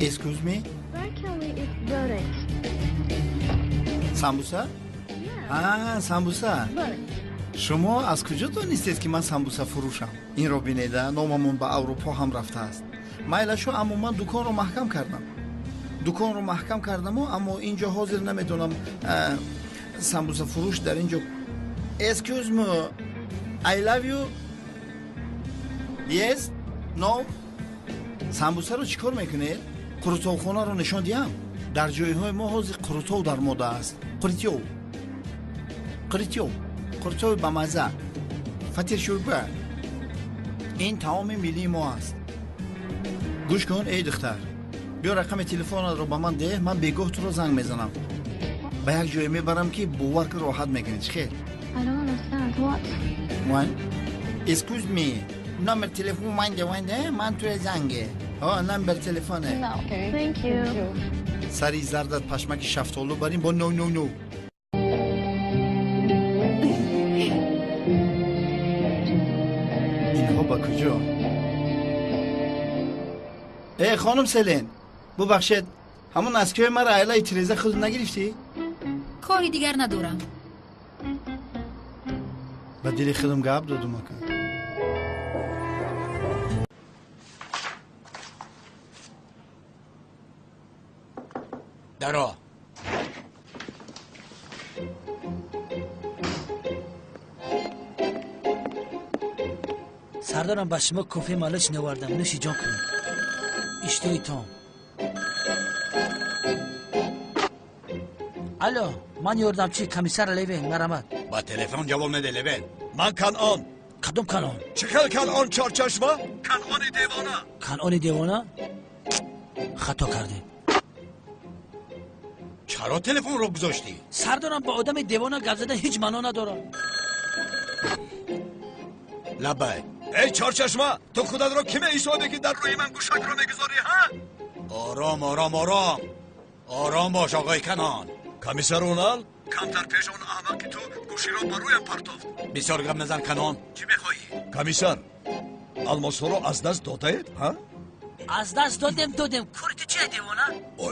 Excuse me? Where can we eat buttons? Sambusa? Sambusa. Buttons. شما از کجا دانستید که من سمبوسه فروشم؟ این رو بینیده ناممون به اروپا هم رفته است. مایلشو اما من دکان رو محکم کردم اما اینجا حاضر نمیدونم سمبوسه فروش در اینجا. Excuse me, I love you. Yes? No? سمبوسه رو چیکار میکنید؟ قروتوخانه رو نشان دیم. در جایهای ما حاضر قروتو در موده است. قروتو با مزه. فتیر شوربه. این تمام ملی ما است. گوش کن ای دختر. بیا رقم تلفن رو به من ده، من بگاه تو رو زنگ میزنم. به یک جای میبرم که باور کن راحت میکنی. چخیر؟ I don't understand. What? One. Excuse me. نمبر تلفن من دوانده من توی زنگه. نمبر تلفنه. No. Okay. Thank you. سری زردت پشمک شفتالو بریم با نو. اینها با کجا؟ ای خانم سلین ببخشید همون اسکوی مرا علی تریزه خود نگرفتی؟ کاری دیگر ندارم. با دل خودم گپ دادم اکن. درا سردارم با شما کافی مالش نواردم نوشی جان کنیم اشتوی تام. الو من یوردم چی کمیسر لیوین مرمت با تلفن جواب نده لیوین. من کنعان. کدوم کنان؟ چکل کنعان چارچشمه؟ کنعان دیوانه. کنعان دیوانه؟ خطا کردی. چرا تلفن رو گذاشتی؟ سردارم با آدم دیوانه گپ زدن هیچ معنا نداره. لبای ای چارچشمه تو خودت رو کمه ایستاده که در روی من گوشک رو میگذاری ها؟ آرام باش آقای کنان. کمیسر اونال کمتر پیش اون احمق که تو گوشی رو بر رویم پرتافت. بسیار گپ نزن کنان. چی میخوایی؟ کمیسر الماس رو از دست دادید ها؟ از دست دادم کاری تو چیه دیوانه؟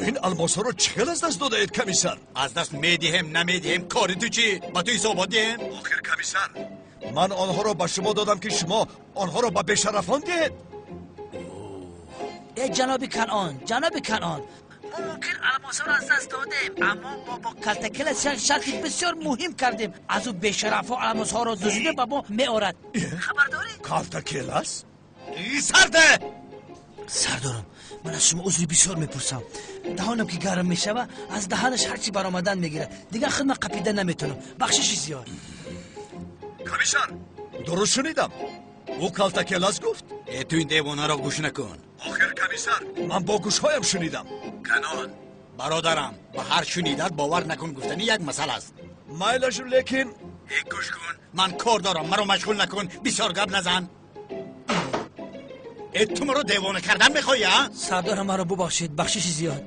این الماس رو چقدر از دست دادید کمیسر؟ از دست میدیم نمیدیم کاری تو چی؟ با تو حساب دیم؟ آخر کمیسر من آنها رو به شما دادم که شما آنها رو به بیشرفان دید. ای جناب کنعان ما ممکن الماس رو از دست دادیم اما ما با کلتکل شرطی بسیار مهم کردیم. از او بیشرف ها الماس ها رو دزدیده با ما میآورد. خبرداری؟ کلتکل است؟ ای سرده! سردارم من از شما عذری بسیار میپرسم. دهانم که گرم میشوه از دهانش هرچی برآمدن میگیره. دیگه خدمت قپیدن نمیتونم. بخششی زیاد. کمیسر درست شنیدم او کلتکل است گفت؟ تو این دیوانه را گوش نکن. آخر کمیسر من با گوشهایم شنیدم. کنان برادرم با هر شنیدت باور نکن گفتنی یک مسئله است. مایلش لیکن یک گوش کن من کار دارم مرا مشغول نکن بسیار گپ نزن. تو مرا دیوانه کردن میخوایی ها؟ سردارم مرا ببخشید بخشش زیاد.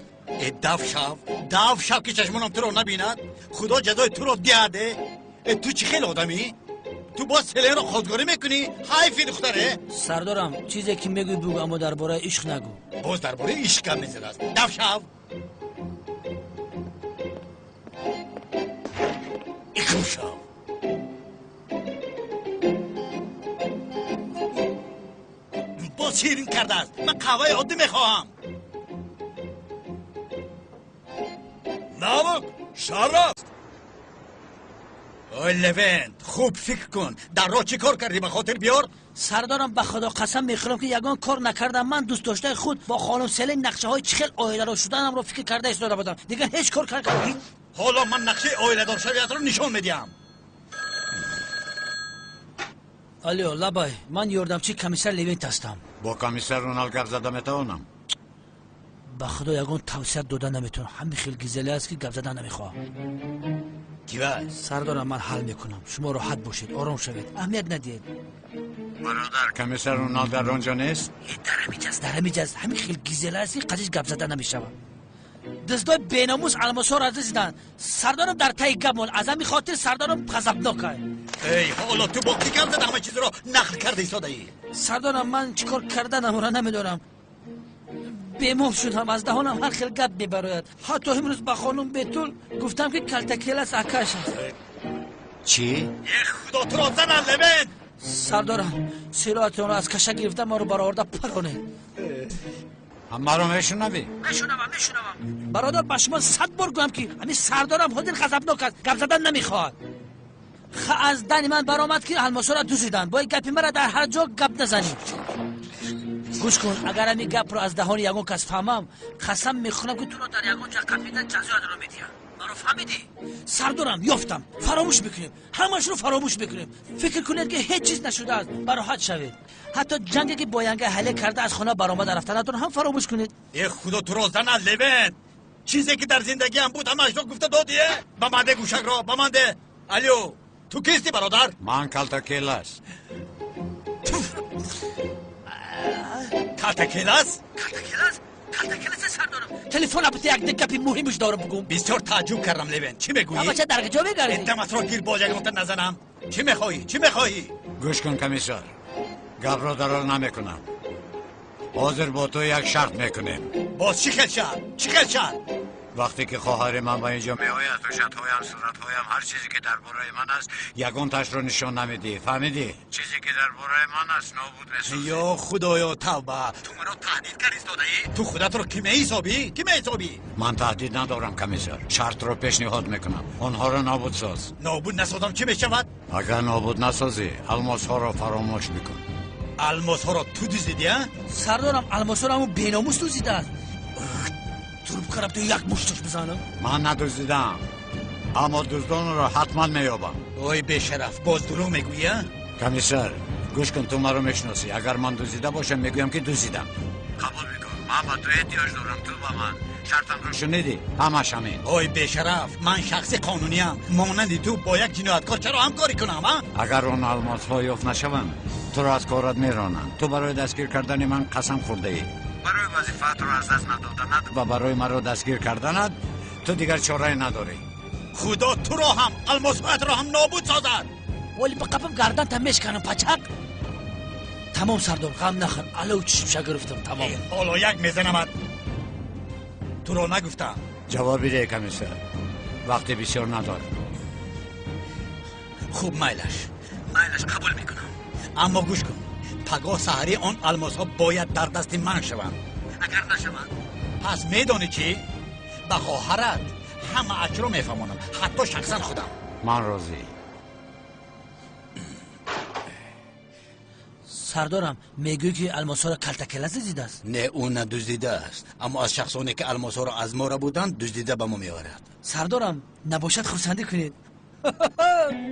دف شو که چشمانم تو رو نبیند. خدا جزای تو رو دیاده. تو چی خیلی آدمی؟ تو باز سلین رو خودگاری میکنی؟ حیفی دختره؟ سردارم چیزی که میگوی بگو اما درباره عشق نگو. باز درباره عشق کم میزد است. دف شو اکم شو. باز شیرین کرده است. من قهوه عادی میخواهم. نمک شراب. اوی لوین خوب فکر کن در راه چی کار کردی به خاطر بیار؟ سردارم به خدا قسم میخورم که یگان کار نکردم. من دوست داشته خود با خانم سلین نقشه های چخل آیله دار شدنم رو فکر کرده ایستاده بودم. دیگه هیچ کار کردم. حالا من نقشه آیله دار شویت رو نشان میدیم. الو لبای من یوردم چی کمیسر لیوین هستم. با کمیسر رونال گپ زده میتونم؟ به خدا یگان توصیت دادن نمیتونم. همین خیلی گیزلی است که گپ زدن نمیخوام. کیوه؟ سردارم من حل میکنم. شما راحت باشید آرام شوید اهمیت ندید. برادر کمیسر رونال در اونجا نیست؟ در میجاست همین خیلی گیزلی است که قضیش گپ زدن نمیشوه. دزدای بیناموس الماسا را رسیدن. سردارم در تای گپ مون از همین خاطر سردارم غضبناک است. ای حالا تو با کی گپ زدی همه چیز رو نقل کرده ایستاده ای؟ سردارم من چیکار کردنم را نمیدونم. بیمار شدم از دهانم هر خیل گپ میبراید. حتی امروز با خانم بیتول گفتم که کلتکیلس اکاش است. چی؟ یه خدا تو را زنن لبن. سردارم سیلات اون رو از کشه گرفتم ما رو برآورده پرونه. اما رو میشنوی؟ میشنوم. برادر با شما 100 بار گفتم که همین سردارم خودت غضبناک است، گپ زدن نمیخواد. از دن من برآمد که الماسا را دوزیدن. باید گپی مرا در هر جا گپ نزنی. گوش کن، اگر همین گپ رو از دهان یگان کس فهمم قسم میخونم که تو رو در یگان جا قپیدن جزایت رو میدیم. مرا فهمیدی؟ سردارم یافتم. فراموش میکنیم، همش رو فراموش میکنیم. فکر کنید که هیچ چیز نشده است، راحت شوید. حتی جنگی که با ینگه حله کرده از خانه برآمد رفتنتون هم فراموش کنید. ای خدا تو را زنن لبن. چیزی که در زندگی هم بود همش رو گفته دادیه. با من ده گوشک را با من ده. الو تو کیستی برادر؟ من کلتکیلس. کلتکیلس؟ کلتکیلس سردارم. تلفن اپتی یک دقیقه مهمش دارم بگم. بسیار تعجب کردم لبن. چی میگویی؟ اما چه درجه جا بگردی؟ انتمت را گیر باز یک نقطه نزنم. چی میخوایی؟ گوش کن کمیسر. گپ را درال نمیکنم. حاضر با تو یک شرط میکنیم. باز چی خیل شرط؟ وقتی که خواهر من با اینجا میآید توشت‌هایم صورت‌هایم هر چیزی که درباره من است یگان تاش رو نشان نمیدی. فهمیدی؟ چیزی که درباره من است نابود می‌سازی. یا خدایا توبه. تو مرا تهدید کردی ای؟ تو خودت رو کی می‌حسابی؟ من تهدید ندارم کمیسر. شرط رو پیشنهاد میکنم. آنها رو نابود ساز. نابود نسازم چی میشود؟ اگر نابود نسازی الماس‌ها رو فراموش میکن. الماس‌ها رو تو دوزیدی ها؟ سردارم الماس‌ها رو همون بیناموس دوزیده است. ضرب کنم تو یک مشتش بزنم. من ندوزیدم اما دزدان رو حتما میابم. اوی بیشرف باز دروغ میگویی؟ کمیسر گوش کن، تو مرا میشناسی. اگر من دزدیده باشم میگویم که دزدیدم. قبول میکن. من با تو احتیاج دارم. تو با من شرطم رو شنیدی؟ همش همین. اوی بیشرف من شخص قانونیم. مانند تو با یک جنایتکار چرا همکاری کنم ها؟ اگر اون الماس ها یافت نشوند تو را از کارت میرانند. تو برای دستگیر کردن من قسم خورده ای. برای وظیفت رو از دست ندادنت و برای مرا دستگیر کردنت تو دیگر چاره نداری. خدا تو را هم الماسات را هم نابود سازد. ولی با قپم گردن تمیش کنم پچک. تمام سردار غم نخور. الو چشمشا گرفتم تمام. حالا یک میزنمت. تو را نگفتم. جوابی ده کمیسر. وقتی بسیار ندارم. خوب میلش قبول میکنم. اما گوش کن. پگاه سحری آن الماس ها باید در دست من شوند. اگر نشوند پس میدانی چی؟ به خواهرت همه اچ رو میفهمانم، حتی شخصا خودم. من راضی. سردارم میگوی که الماس ها را کلتکیلس دزدیده است. نه اون ندزدیده است، اما از شخصانی که الماس ها را از ما را بودند دزدیده به ما میآورد. سردارم نباشد خرسندی کنید.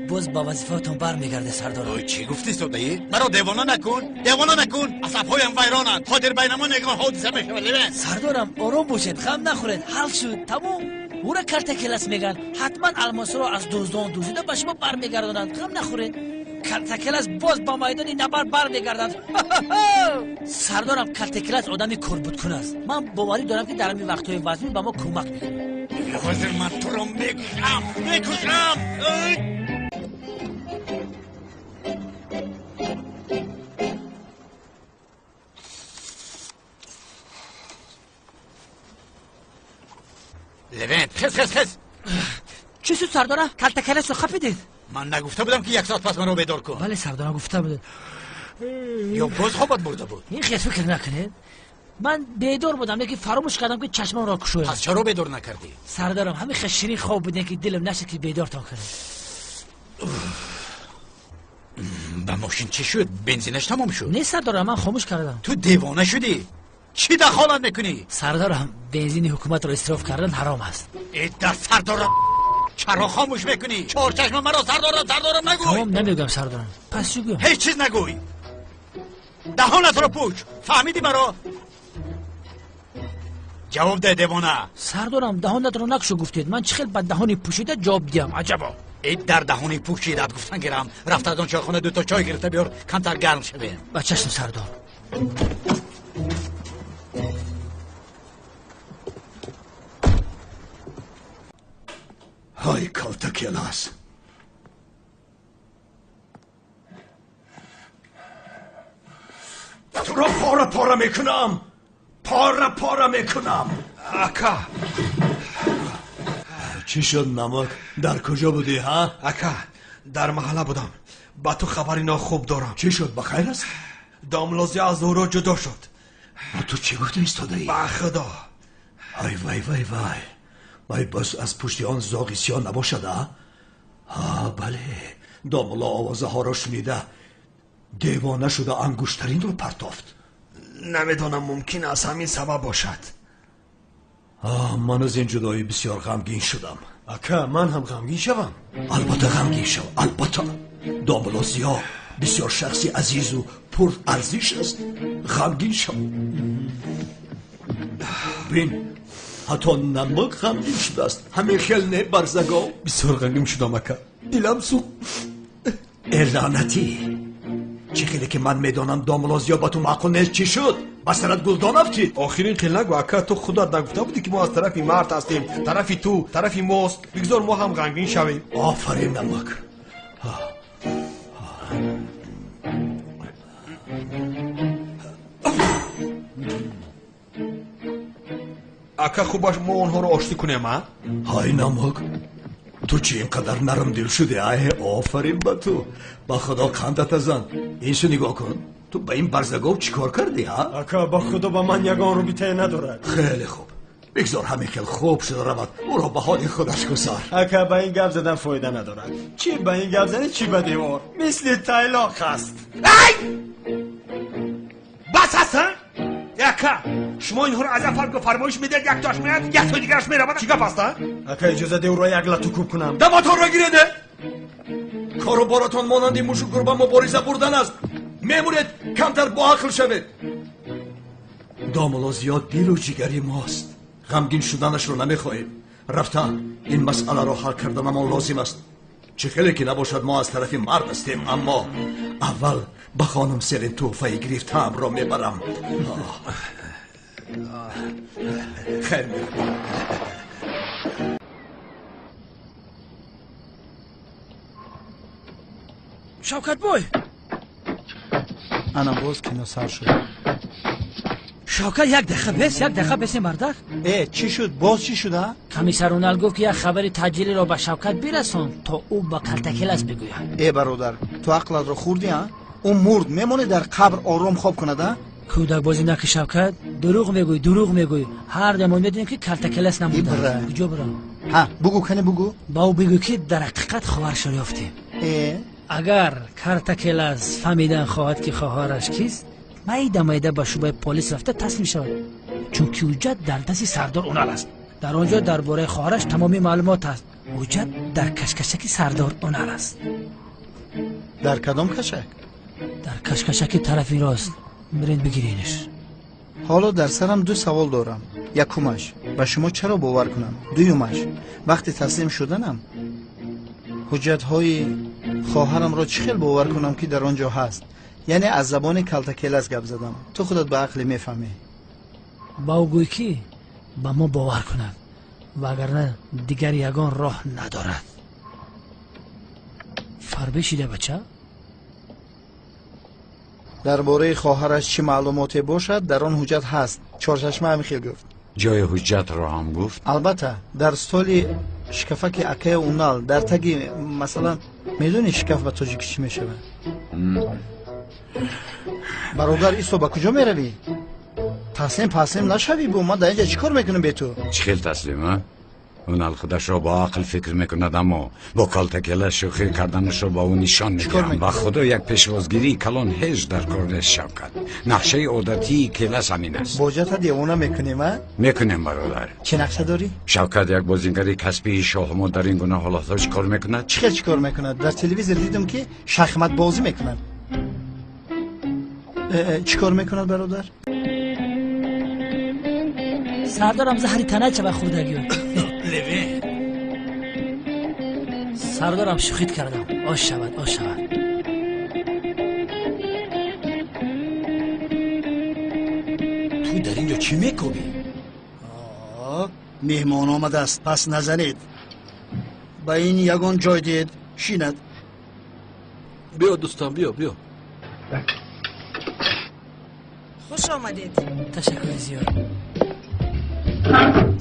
باز با وظیفه‌تون برمیگرده سردارم. چی گفتی سودایی؟ مرا دیوانه نکن. عصب‌هایم ویرانند. حاضر بینما نگاه حادثه میشود. سردارم آروم باشید، غم نخورید. حل شد تمام. او را کلتکیلس میگن. حتما الماس را از دزدان دوزیده به شما برمیگردانند. غم نخورید. کلتکیلس باز با میدان نبرد برمیگردند. سردارم کلتکیلس آدمی کربودکن است. من باوری دارم که در همین وقت‌های وزمی به ما کمک میکنه. حاضر من تو رو میکشم. لوین خس. چی شد سردارم؟ کلتکیلس رو خپیدید؟ من نگفته بودم که یک ساعت پس من رو بیدار کن؟ بله سردارم گفته بود. یا باز خوابت برده بود؟ این خیلی فکر نکنید. من بیدار بودم لیکن فراموش کردم که چشمم را کشویم. پس چرا بیدار نکردی؟ سردارم همین خشنی خواب بودن که دلم نشد که بیدار تان کنه. با ماشین چی شد؟ بنزینش تمام شد؟ نه سردارم من خاموش کردم. تو دیوانه شدی؟ چی دخالت میکنی؟ سردارم بنزین حکومت رو اسراف کردن حرام است. در سردارم چرا خاموش میکنی؟ چهار چشم مرا سردارم نگوی. تمام نمیگم سردارم. پس چی گویم؟ هیچ چیز نگوی. دهانت رو پوش. فهمیدی مرا؟ جواب ده دیوانه. سردارم دهانت رو نکشو گفتید. من چه خیلی بد دهانی پوشیده جواب دیم. عجبا. اید در دهانی پوشیدت گفتن گیرم. رفت از اون چایخانه 2 تا چای گرفته بیار کمتر گرم شویم. با چشم سردار. های کلتکیلس. تو را پاره میکنم. پاره میکنم. اکا چی شد نمک؟ در کجا بودی ها؟ اکا در محله بودم. با تو خبری ناخوب دارم. چی شد بخیر است؟ داملوزی از او جدا شد. تو چی گفته ایستاده ای؟ با خدا. وای وای وای وای وای بس از پشت آن زاغیسیان نباشد ها؟ بله داملا آوازه ها را شنیده دیوانه شده انگشترین رو پرتافت. نمیدانم ممکن است همین سبب باشد. من از این جدایی بسیار غمگین شدم. اکا من هم غمگین شوم. البته غمگین شو، البته داملا زیا بسیار شخصی عزیز و پر ارزش است. غمگین شو. بین حتی نمک غمگین شده است. همه خیل نه برزگاه. بسیار غمگین شدم اکا. دلم سوخت. لعنتی چی خیلی که من میدانم داملازیا با تو معقول نیست. چی شد؟ بسرت گلدان افتید؟ آخرین خیلی نگو اکا. تو خودت نگفته بودی که ما از طرفی مرد هستیم، طرفی تو، طرفی ماست. بگذار ما هم غمگین شویم. آفرین نمک. اکا خوب باش ما اونها رو آشتی کنیم ها؟ های نمک تو چی اینقدر نرم دل شده؟ آفرین با تو. با خدا قندت ازن. اینشو نگاه کن. تو با این برزگاه چی کار کردی ها؟ اکا با خدا با من یگان رو بیته ندارد. خیلی خوب بگذار همه کل خوب شده رود. او را به حال خودش گذار. اکا با این گپ زدن فایده ندارد. چی با این گپ زنی چی به دیوار مثل تایلاق هست. بس هستن؟ اکا شما اینها رو از افراد فرمایش میدید یک تاش میاد یک تا دیگرش میره. چی گپ هستن؟ اکا اجازه ده او را یک لطو کوب کنم. دماتون را گیرده کارو باراتون مانندی موشو گربه مبارزه بردن است. میمونید کمتر با عقل شوید. داملا زیاد دیل و جگری ماست. غمگین شدنش رو نمیخواهیم. رفتن این مسئله رو حل کردن ما لازم است. چه خیلی که نباشد ما از طرف مرد هستیم، اما اول به خانم سرین توفه گرفتم را میبرم. خیر میرم. شوکت بوی انا باز کنو سر شد. شوکت یک دقیقه بس مردک. چی شد؟ باز چی شده؟ کمیسر اونال گفت که یک خبر تجلی رو به شوکت برسون تا او با کلتکلس بگوید. برادر تو عقلت رو خوردی ها؟ اون مرد میمونه در قبر آرام خواب کنده؟ کودک بازی نکی شوکت. دروغ میگوی. هر دمان میدونیم که کلتکلس نموده. کجا برم؟ ها بگو کنه بگو. با او بگو که در حقیقت خواهرش رو یافتیم. اگر کلتکلس فهمیدن خواهد که خواهرش کیست، مایده به شعبه پلیس رفته تسلیم شود، چون که حجت در دست سردار اونال است. در آنجا درباره خواهرش تمامی معلومات است. حجت در کشکشک سردار اونال است. در کدام کشک؟ در کشکشک طرفی راست. برین بگیرینش. حالا در سرم دو سوال دارم. یکمش به شما چرا باور کنم؟ دویمش وقتی تسلیم شدنم حجت های خواهرم را چه خیل باور کنم که در آنجا هست؟ یعنی از زبان کلتکلس گپ زدم. تو خودت به عقل میفهمی. با او گوی که با ما باور کنم، وگرنه دیگر یگان راه ندارد. فربشیده بچه؟ درباره خواهرش چه معلوماتی باشد در آن حجت هست. چهارچشمه همین خیل گفت. جای حجت را هم گفت؟ البته در سال شکفک اکه اونال در تگی مثلا میدونی شکف به تاجیکی چی میشه؟ برادر ایستو با کجا میروی؟ تسلیم نشوی بو. ما در اینجا چی کار میکنیم به تو؟ چی خیل تسلیم ها؟ اونال خودش را با عقل فکر میکند، اما با کلتکلس شوخی کردنش را با اون نشان میدهم. با خدا یک پیشوازگیری کلان هیچ در کار نیست شوکت. نقشه عادتی کلاس همین است. باجت دیوانه میکنیم ها؟ میکنیم برادر. چه نقشه داری؟ شوکت یک بازیگری کسبی شاهمو در این گناه حالات چی کار میکند؟ چی کار میکند؟ در تلویزیون دیدم که شخمت بازی میکنند. چی کار میکند برادر؟ سردارم زهری تنه چه بخوردگی لوی سردارم شوخیت کردم. آش شود. تو در اینجا چی میکنی؟ مهمان آمده است، پس نزنید. با این یگان جای دید شیند. بیا دوستان بیا. خوش آمدید. تشکر زیاد.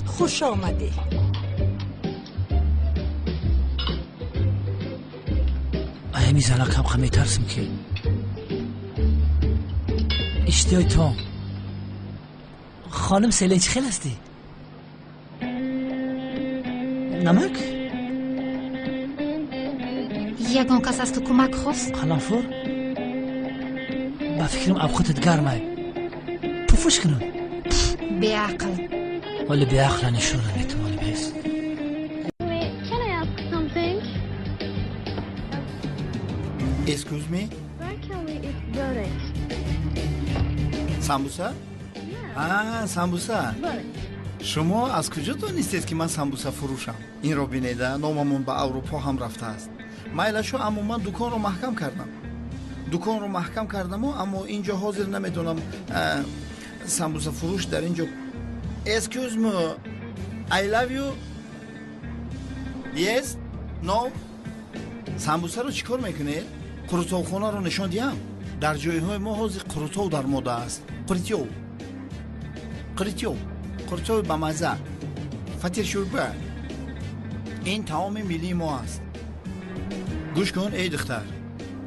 خوش آمدی. همی زنه کم خمی ترسم که اشتیای تو خانم سلیج خیل هستی نمک؟ یگان کس از تو کمک خواست؟ قلنفور؟ با فکرم اب خودت گرمه پفوش کنم به عقل ولی به عقل نشون نمیتون ولی بیست Wait, can I ask something? Excuse me. Where can we eat bullets? سامبوسا؟ سامبوسا. شما از کجا دانستید که من سامبوسا فروشم؟ این رو بینیده ناممون به اروپا هم رفته است. مایلشو اما من دکان رو محکم کردم اما اینجا حاضر نمیدونم سامبوسا فروش در اینجا. Excuse me. I love you. Yes. No. سامبوسا رو چیکار میکنید؟ قروتو خونه رو نشان دیم. در جایهای ما حاضر قروتو در موده است. قروتو با مزه. فطیر شوربه. این تمام ملی ما است. گوش کن ای دختر.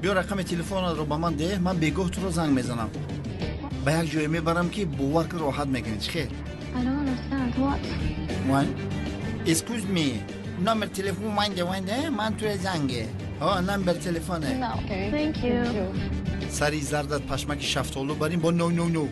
بیا رقم تلفن رو با من ده، من بگاه تو رو زنگ میزنم. به یک جای میبرم که باور کن راحت میکنی. خیر. I don't understand. What? One. Excuse me. نمبر تلفن من توی زنگه. نمبر تلفنه. No. Okay. Thank you. سری زردت پشمک شفتالو بریم با نو